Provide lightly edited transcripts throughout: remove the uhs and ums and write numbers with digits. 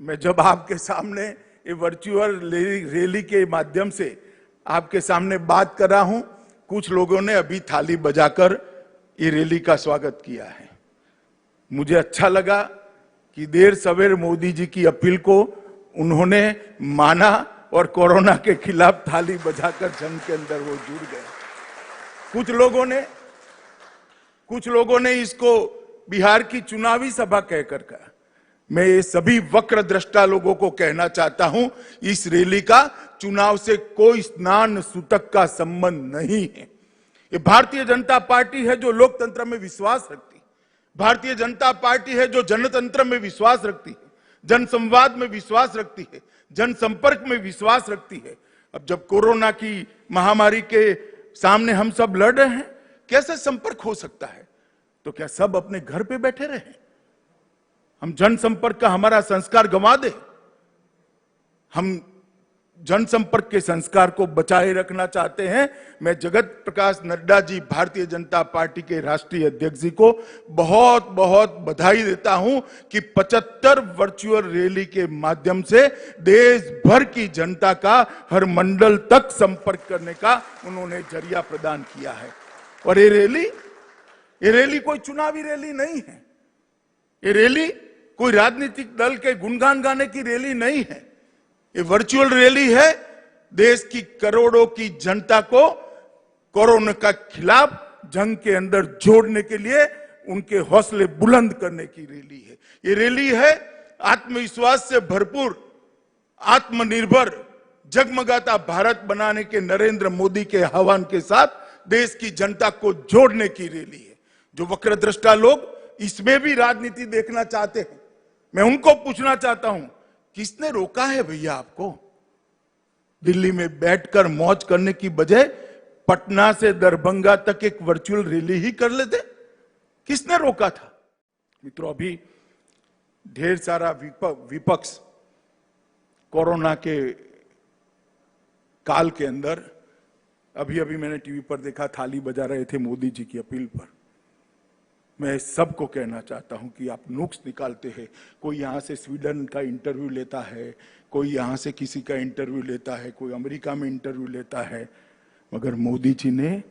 मैं जब आपके सामने ये वर्चुअल रैली के माध्यम से आपके सामने बात कर रहा हूं, कुछ लोगों ने अभी थाली बजाकर ये रैली का स्वागत किया है। मुझे अच्छा लगा कि देर सवेर मोदी जी की अपील को उन्होंने माना और कोरोना के खिलाफ थाली बजाकर जंग के अंदर वो जुड़ गए। कुछ लोगों ने इसको बिहार की चुनावी सभा कहकर कहा। मैं ये सभी वक्र दृष्टा लोगों को कहना चाहता हूं, इस रैली का चुनाव से कोई स्नान सूतक का संबंध नहीं है। ये भारतीय जनता पार्टी है जो लोकतंत्र में विश्वास रखती है, भारतीय जनता पार्टी है जो जनतंत्र में विश्वास रखती है, जनसंवाद में विश्वास रखती है, जनसंपर्क में विश्वास रखती है। अब जब कोरोना की महामारी के सामने हम सब लड़ रहे हैं, कैसे संपर्क हो सकता है? तो क्या सब अपने घर पे बैठे रहे? हम जनसंपर्क का हमारा संस्कार गंवा दे? हम जनसंपर्क के संस्कार को बचाए रखना चाहते हैं। मैं जगत प्रकाश नड्डा जी, भारतीय जनता पार्टी के राष्ट्रीय अध्यक्ष जी को बहुत बहुत बधाई देता हूं कि 75 वर्चुअल रैली के माध्यम से देश भर की जनता का हर मंडल तक संपर्क करने का उन्होंने जरिया प्रदान किया है। और ये रैली कोई चुनावी रैली नहीं है, ये रैली कोई राजनीतिक दल के गुणगान गाने की रैली नहीं है। ये वर्चुअल रैली है देश की करोड़ों की जनता को कोरोना के खिलाफ जंग के अंदर जोड़ने के लिए उनके हौसले बुलंद करने की रैली है। ये रैली है आत्मविश्वास से भरपूर, आत्मनिर्भर, जगमगाता भारत बनाने के नरेंद्र मोदी के आह्वान के साथ देश की जनता को जोड़ने की रैली है। जो वक्रदृष्टा लोग इसमें भी राजनीति देखना चाहते हैं, मैं उनको पूछना चाहता हूं, किसने रोका है भैया आपको? दिल्ली में बैठकर मौज करने की बजाय पटना से दरभंगा तक एक वर्चुअल रैली ही कर लेते? किसने रोका था? मित्रों, अभी ढेर सारा विपक्ष कोरोना के काल के अंदर, अभी मैंने टीवी पर देखा, थाली बजा रहे थे मोदी जी की अपील पर। मैं सबको कहना चाहता हूं कि आप नुक्स निकालते हैं। कोई यहां से स्वीडन का इंटरव्यू लेता है, कोई यहां से किसी का इंटरव्यू लेता है, कोई अमेरिका में इंटरव्यू लेता है, मगर मोदी जी ने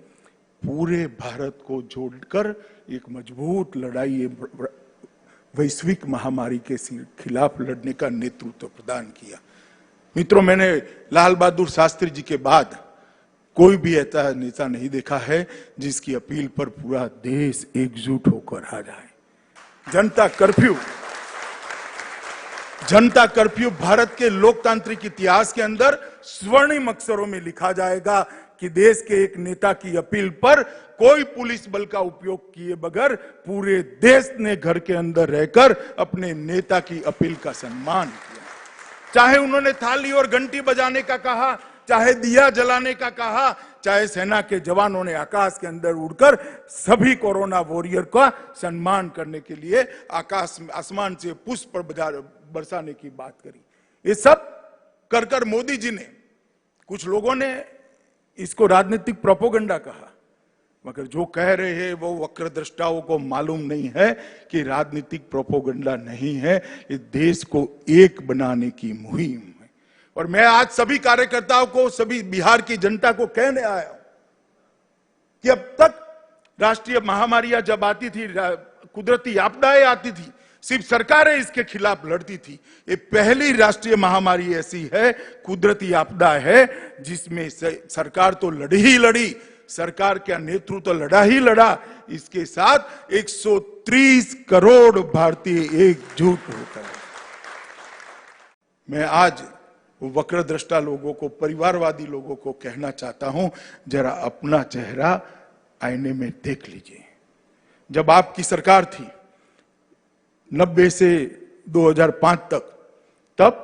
पूरे भारत को जोड़कर एक मजबूत लड़ाई, वैश्विक महामारी के खिलाफ लड़ने का नेतृत्व प्रदान किया। मित्रों, मैंने लाल बहादुर शास्त्री जी के बाद कोई भी ऐसा नेता नहीं देखा है जिसकी अपील पर पूरा देश एकजुट होकर आ जाए। जनता कर्फ्यू भारत के लोकतांत्रिक इतिहास के अंदर स्वर्णिम अक्षरों में लिखा जाएगा कि देश के एक नेता की अपील पर कोई पुलिस बल का उपयोग किए बगैर पूरे देश ने घर के अंदर रहकर अपने नेता की अपील का सम्मान किया। चाहे उन्होंने थाली और घंटी बजाने का कहा, चाहे दिया जलाने का कहा, चाहे सेना के जवानों ने आकाश के अंदर उड़कर सभी कोरोना वॉरियर का सम्मान करने के लिए आसमान से पुष्प बरसाने की बात करी। ये सब कर मोदी जी ने, कुछ लोगों ने इसको राजनीतिक प्रोपेगेंडा कहा, मगर जो कह रहे हैं वो वक्रदृष्टाओं को मालूम नहीं है कि राजनीतिक प्रोपेगेंडा नहीं है, ये देश को एक बनाने की मुहिम है। और मैं आज सभी कार्यकर्ताओं को, सभी बिहार की जनता को कहने आया हूं कि अब तक राष्ट्रीय महामारियां जब आती थी, कुदरती आपदाएं आती थी, सिर्फ सरकारें इसके खिलाफ लड़ती थी। ये पहली राष्ट्रीय महामारी ऐसी है, कुदरती आपदा है, जिसमें सरकार तो लड़ी ही लड़ी, सरकार का नेतृत्व लड़ा ही लड़ा, इसके साथ 130 करोड़ भारतीय एकजुट होकर। मैं आज वक्रदृष्टा लोगों को, परिवारवादी लोगों को कहना चाहता हूं, जरा अपना चेहरा आईने में देख लीजिए। जब आपकी सरकार थी 90 से 2005 तक, तब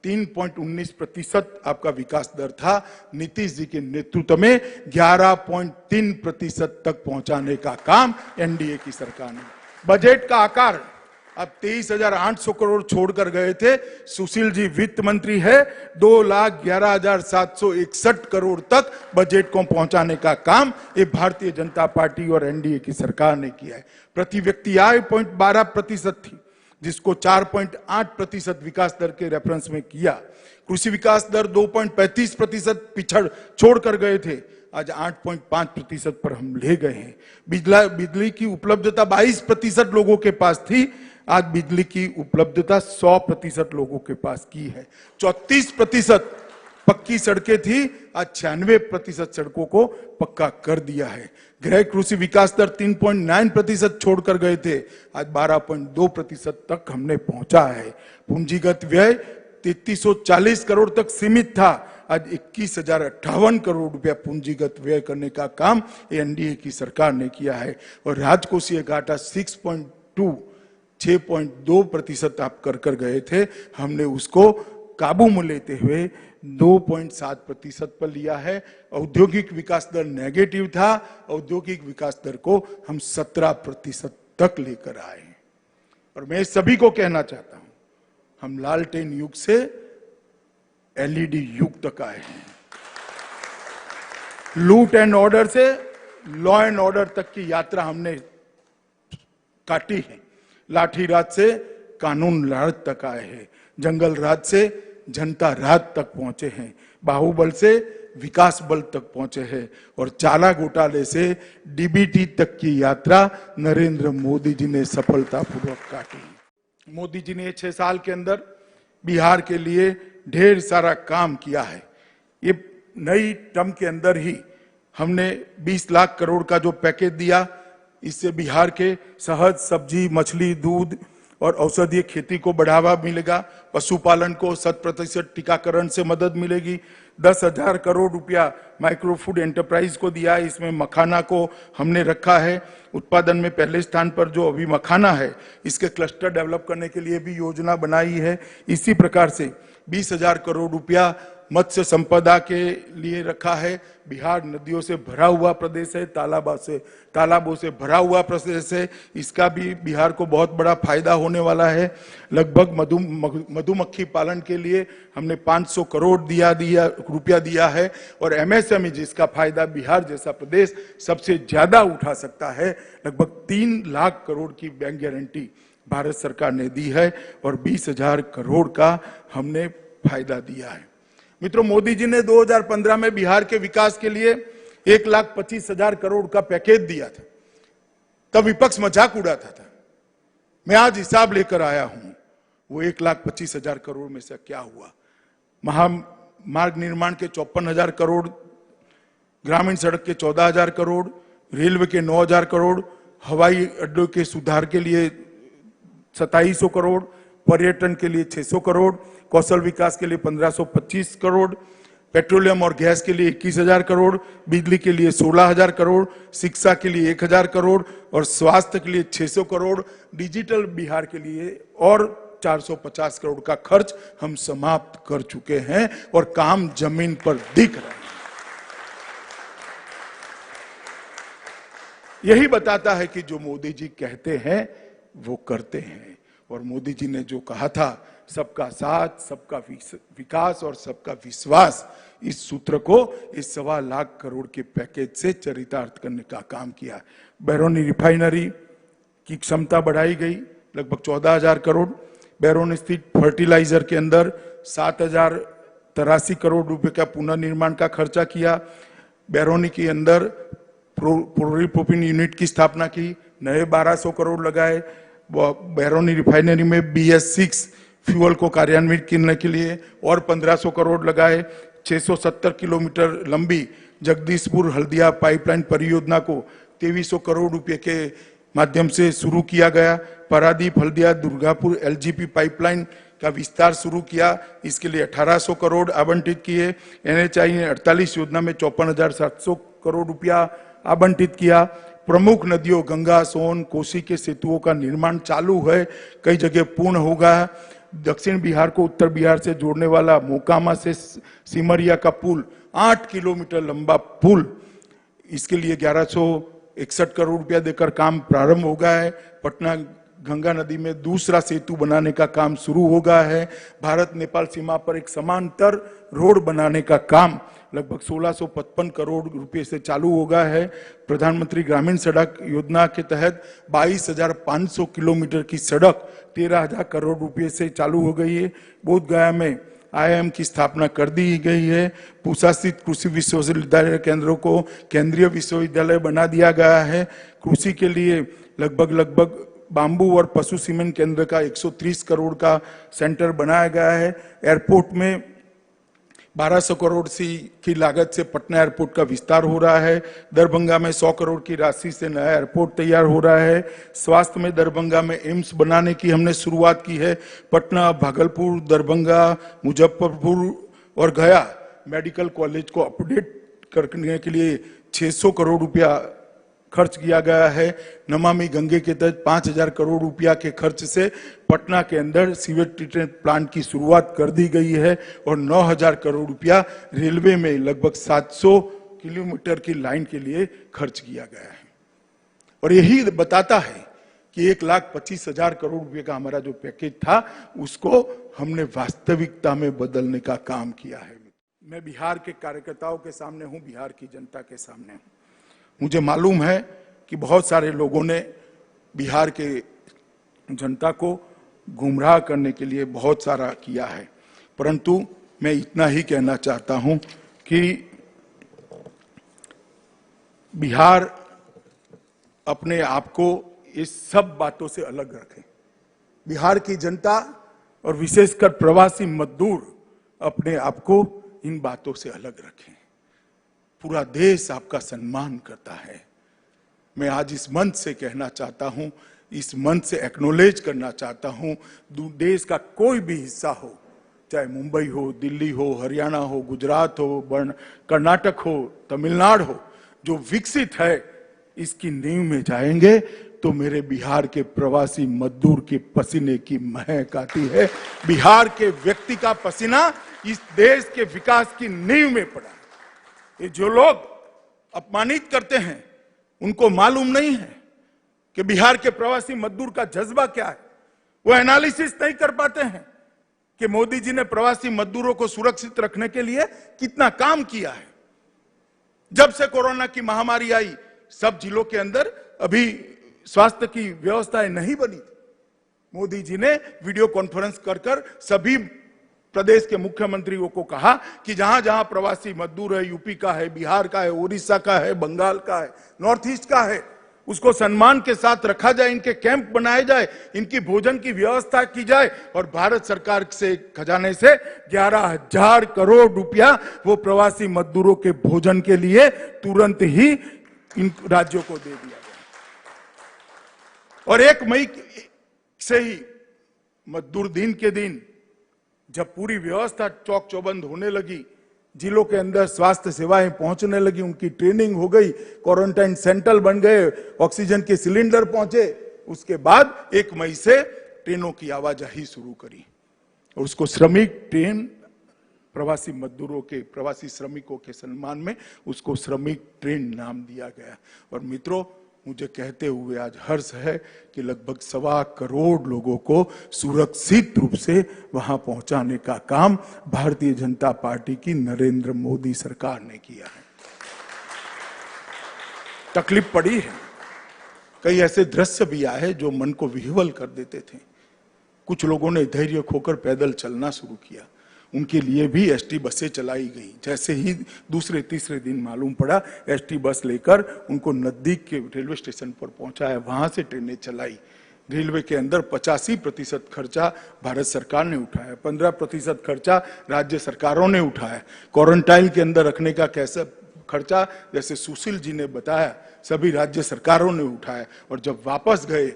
3.19% आपका विकास दर था। नीतीश जी के नेतृत्व में 11.3% तक पहुंचाने का काम एनडीए की सरकार ने। बजट का आकार अब 23,800 करोड़ छोड़कर गए थे। सुशील जी वित्त मंत्री है, 2,11,761 करोड़ तक बजट को पहुंचाने का काम ये भारतीय जनता पार्टी और एनडीए की सरकार ने किया है। प्रति व्यक्ति आय 0.12% थी, जिसको 4.8% विकास दर के रेफरेंस में किया। कृषि विकास दर 2.35% पिछड़ छोड़ कर गए थे, आज 8.5% पर हम ले गए हैं। बिजली की उपलब्धता 22% लोगों के पास थी, आज बिजली की उपलब्धता 100% लोगों के पास की है। 34% पक्की सड़कें थी, आज 96% सड़कों को पक्का कर दिया है। गृह कृषि विकास दर 3.9% छोड़कर गए थे, आज 12.2% तक हमने पहुंचा है। पूंजीगत व्यय 3340 करोड़ तक सीमित था, आज 21,058 करोड़ रुपया पूंजीगत व्यय करने का काम एनडीए की सरकार ने किया है। और राजकोषीय घाटा 6.2% आप कर गए थे, हमने उसको काबू में लेते हुए 2.7% पर लिया है। औद्योगिक विकास दर नेगेटिव था, औद्योगिक विकास दर को हम 17% तक लेकर आए। और मैं सभी को कहना चाहता हूं, हम लालटेन युग से एलईडी युग तक आए हैं। लूट एंड ऑर्डर से लॉ एंड ऑर्डर तक की यात्रा हमने काटी है। लाठी राज से कानून राज तक आए हैं, जंगल राज से जनता राज तक पहुंचे हैं, बाहुबल से विकास बल तक पहुंचे हैं, और चाला घोटाले से डीबीटी तक की यात्रा नरेंद्र मोदी जी ने सफलतापूर्वक काटी। मोदी जी ने 6 साल के अंदर बिहार के लिए ढेर सारा काम किया है। ये नई टर्म के अंदर ही हमने 20 लाख करोड़ का जो पैकेज दिया, इससे बिहार के शहद, सब्जी, मछली, दूध और औषधीय खेती को बढ़ावा मिलेगा। पशुपालन को 100% टीकाकरण से मदद मिलेगी। 10,000 करोड़ रुपया माइक्रो फूड एंटरप्राइज को दिया है, इसमें मखाना को हमने रखा है। उत्पादन में पहले स्थान पर जो अभी मखाना है, इसके क्लस्टर डेवलप करने के लिए भी योजना बनाई है। इसी प्रकार से 20,000 करोड़ रुपया मत्स्य संपदा के लिए रखा है। बिहार नदियों से भरा हुआ प्रदेश है, तालाबों से भरा हुआ प्रदेश है, इसका भी बिहार को बहुत बड़ा फायदा होने वाला है। लगभग मधुमक्खी पालन के लिए हमने 500 करोड़ रुपया दिया है। और एमएसएमई जिसका फायदा बिहार जैसा प्रदेश सबसे ज्यादा उठा सकता है, लगभग 3 लाख करोड़ की बैंक गारंटी भारत सरकार ने दी है और 20,000 करोड़ का हमने फायदा दिया है। मित्रों, मोदी जी ने 2015 में बिहार के विकास के लिए 1,25,000 करोड़ का पैकेज दिया था, तब विपक्ष मजाक उड़ाता था। मैं आज हिसाब लेकर आया हूं, वो 1,25,000 करोड़ में से क्या हुआ। महामार्ग निर्माण के 54,000 करोड़, ग्रामीण सड़क के 14,000 करोड़, रेलवे के 9,000 करोड़, हवाई अड्डों के सुधार के लिए 2,700 करोड़, पर्यटन के लिए 600 करोड़, कौशल विकास के लिए 1,525 करोड़, पेट्रोलियम और गैस के लिए 21,000 करोड़, बिजली के लिए 16,000 करोड़, शिक्षा के लिए 1,000 करोड़ और स्वास्थ्य के लिए 600 करोड़, डिजिटल बिहार के लिए और 450 करोड़ का खर्च हम समाप्त कर चुके हैं और काम जमीन पर दिख रहा है। यही बताता है कि जो मोदी जी कहते हैं वो करते हैं। और मोदी जी ने जो कहा था, सबका साथ, सबका विकास और सबका विश्वास, इस सूत्र को इस 1.25 लाख करोड़ के पैकेज से चरितार्थ करने का काम किया। बैरोनी रिफाइनरी की क्षमता बढ़ाई गई, लगभग 14,000 करोड़। बैरोनी स्थित फर्टिलाइजर के अंदर 7,083 करोड़ रुपए का पुनर्निर्माण का खर्चा किया। बैरोनी के अंदर पॉलीप्रोपिलीन यूनिट की स्थापना की, नए 1,200 करोड़ लगाए। बैरोनी रिफाइनरी में BS6 फ्यूल को कार्यान्वित करने के लिए और 1,500 करोड़ लगाए। 670 किलोमीटर लंबी जगदीशपुर हल्दिया पाइपलाइन परियोजना को 2,300 करोड़ रुपए के माध्यम से शुरू किया गया। पारादीप हल्दिया दुर्गापुर LGP पाइपलाइन का विस्तार शुरू किया, इसके लिए 1,800 करोड़ आवंटित किए। NHAI ने 48 योजना में 54,700 करोड़ रुपया आवंटित किया। प्रमुख नदियों गंगा, सोन, कोसी के सेतुओं का निर्माण चालू है, कई जगह पूर्ण होगा। दक्षिण बिहार को उत्तर बिहार से जोड़ने वाला मोकामा से सिमरिया का पुल 8 किलोमीटर लंबा पुल, इसके लिए 1,161 करोड़ रुपया देकर काम प्रारंभ हो गया है। पटना गंगा नदी में दूसरा सेतु बनाने का काम शुरू हो गया है। भारत नेपाल सीमा पर एक समांतर रोड बनाने का काम लगभग 1655 करोड़ रुपए से चालू हो गया है। प्रधानमंत्री ग्रामीण सड़क योजना के तहत 22,500 किलोमीटर की सड़क 13,000 करोड़ रुपए से चालू हो गई है। बोधगया में IIM की स्थापना कर दी गई है। पूसा स्थित कृषि विश्वविद्यालय केंद्रों को केंद्रीय विश्वविद्यालय बना दिया गया है। कृषि के लिए लगभग बांबू और पशु सीमेंट केंद्र का 130 करोड़ का सेंटर बनाया गया है। एयरपोर्ट में 1200 करोड़ की लागत से पटना एयरपोर्ट का विस्तार हो रहा है। दरभंगा में 100 करोड़ की राशि से नया एयरपोर्ट तैयार हो रहा है। स्वास्थ्य में दरभंगा में एम्स बनाने की हमने शुरुआत की है। पटना, भागलपुर, दरभंगा, मुजफ्फरपुर और गया मेडिकल कॉलेज को अपडेट करने के लिए 600 करोड़ रुपया खर्च किया गया है। नमामि गंगे के तहत 5,000 करोड़ रुपया के खर्च से पटना के अंदर सीवेज ट्रीटमेंट प्लांट की शुरुआत कर दी गई है और 9,000 करोड़ रुपया रेलवे में लगभग 700 किलोमीटर की लाइन के लिए खर्च किया गया है। और यही बताता है कि 1,25,000 करोड़ रुपए का हमारा जो पैकेज था उसको हमने वास्तविकता में बदलने का काम किया है। मैं बिहार के कार्यकर्ताओं के सामने हूं, बिहार की जनता के सामने हूं। मुझे मालूम है कि बहुत सारे लोगों ने बिहार के जनता को गुमराह करने के लिए बहुत सारा किया है, परंतु मैं इतना ही कहना चाहता हूं कि बिहार अपने आप को इस सब बातों से अलग रखे। बिहार की जनता और विशेषकर प्रवासी मजदूर अपने आप को इन बातों से अलग रखें। पूरा देश आपका सम्मान करता है। मैं आज इस मंच से कहना चाहता हूं, इस मंच से एक्नॉलेज करना चाहता हूं, देश का कोई भी हिस्सा हो, चाहे मुंबई हो, दिल्ली हो, हरियाणा हो, गुजरात हो, कर्नाटक हो, तमिलनाडु हो, जो विकसित है इसकी नींव में जाएंगे तो मेरे बिहार के प्रवासी मजदूर के पसीने की महक आती है। बिहार के व्यक्ति का पसीना इस देश के विकास की नींव में पड़ा। ये जो लोग अपमानित करते हैं उनको मालूम नहीं है कि बिहार के प्रवासी मजदूर का जज्बा क्या है। वो एनालिसिस नहीं कर पाते हैं कि मोदी जी ने प्रवासी मजदूरों को सुरक्षित रखने के लिए कितना काम किया है। जब से कोरोना की महामारी आई, सब जिलों के अंदर अभी स्वास्थ्य की व्यवस्थाएं नहीं बनी थी। मोदी जी ने वीडियो कॉन्फ्रेंस कर सभी प्रदेश के मुख्यमंत्रियों को कहा कि जहां जहां प्रवासी मजदूर है, यूपी का है, बिहार का है, उड़ीसा का है, बंगाल का है, नॉर्थ ईस्ट का है, उसको सम्मान के साथ रखा जाए, इनके कैंप बनाए जाए, इनकी भोजन की व्यवस्था की जाए और भारत सरकार से खजाने से 11,000 करोड़ रुपया वो प्रवासी मजदूरों के भोजन के लिए तुरंत ही इन राज्यों को दे दिया गया। और 1 मई से ही मजदूर दिन के दिन जब पूरी व्यवस्था चौक चौबंद होने लगी, जिलों के अंदर स्वास्थ्य सेवाएं पहुंचने लगी, उनकी ट्रेनिंग हो गई, क्वारंटाइन सेंटर बन गए, ऑक्सीजन के सिलेंडर पहुंचे, उसके बाद 1 मई से ट्रेनों की आवाजाही शुरू करी और उसको श्रमिक ट्रेन, प्रवासी मजदूरों के, प्रवासी श्रमिकों के सम्मान में उसको श्रमिक ट्रेन नाम दिया गया। और मित्रों, मुझे कहते हुए आज हर्ष है कि लगभग 1.25 करोड़ लोगों को सुरक्षित रूप से वहां पहुंचाने का काम भारतीय जनता पार्टी की नरेंद्र मोदी सरकार ने किया है। तकलीफ पड़ी है, कई ऐसे दृश्य भी आए जो मन को विह्वल कर देते थे। कुछ लोगों ने धैर्य खोकर पैदल चलना शुरू किया, उनके लिए भी एसटी बसें चलाई गई। जैसे ही दूसरे तीसरे दिन मालूम पड़ा, एसटी बस लेकर उनको नजदीक के रेलवे स्टेशन पर पहुंचाया, वहां से ट्रेनें चलाई। रेलवे के अंदर 85% खर्चा भारत सरकार ने उठाया, 15% खर्चा राज्य सरकारों ने उठाया। क्वारंटाइन के अंदर रखने का कैसा खर्चा, जैसे सुशील जी ने बताया, सभी राज्य सरकारों ने उठाया। और जब वापस गए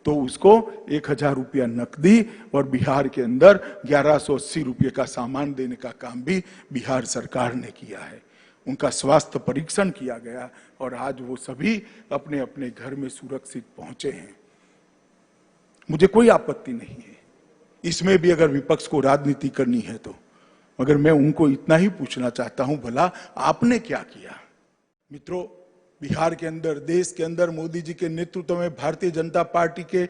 तो उसको 1,000 रुपया नकदी और बिहार के अंदर 1180 रुपये का सामान देने का काम भी बिहार सरकार ने किया है। उनका स्वास्थ्य परीक्षण किया गया और आज वो सभी अपने अपने घर में सुरक्षित पहुंचे हैं। मुझे कोई आपत्ति नहीं है इसमें भी, अगर विपक्ष को राजनीति करनी है तो। मगर मैं उनको इतना ही पूछना चाहता हूं, भला आपने क्या किया? मित्रों, बिहार के अंदर, देश के अंदर मोदी जी के नेतृत्व में भारतीय जनता पार्टी के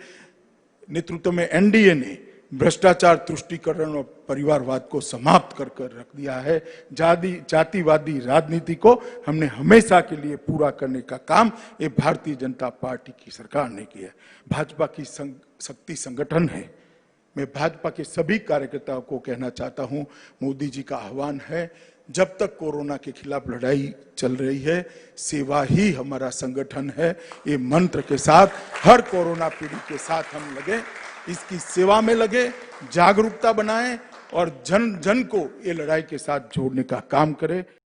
नेतृत्व में एनडीए ने भ्रष्टाचार, तुष्टीकरण और परिवारवाद को समाप्त कर रख दिया है। जातिवादी राजनीति को हमने हमेशा के लिए पूरा करने का काम ये भारतीय जनता पार्टी की सरकार ने किया है। भाजपा की शक्ति संगठन है। मैं भाजपा के सभी कार्यकर्ताओं को कहना चाहता हूं, मोदी जी का आह्वान है, जब तक कोरोना के खिलाफ लड़ाई चल रही है, सेवा ही हमारा संगठन है। ये मंत्र के साथ हर कोरोना पीड़ित के साथ हम लगे, इसकी सेवा में लगे, जागरूकता बनाएं और जन जन को ये लड़ाई के साथ जोड़ने का काम करें।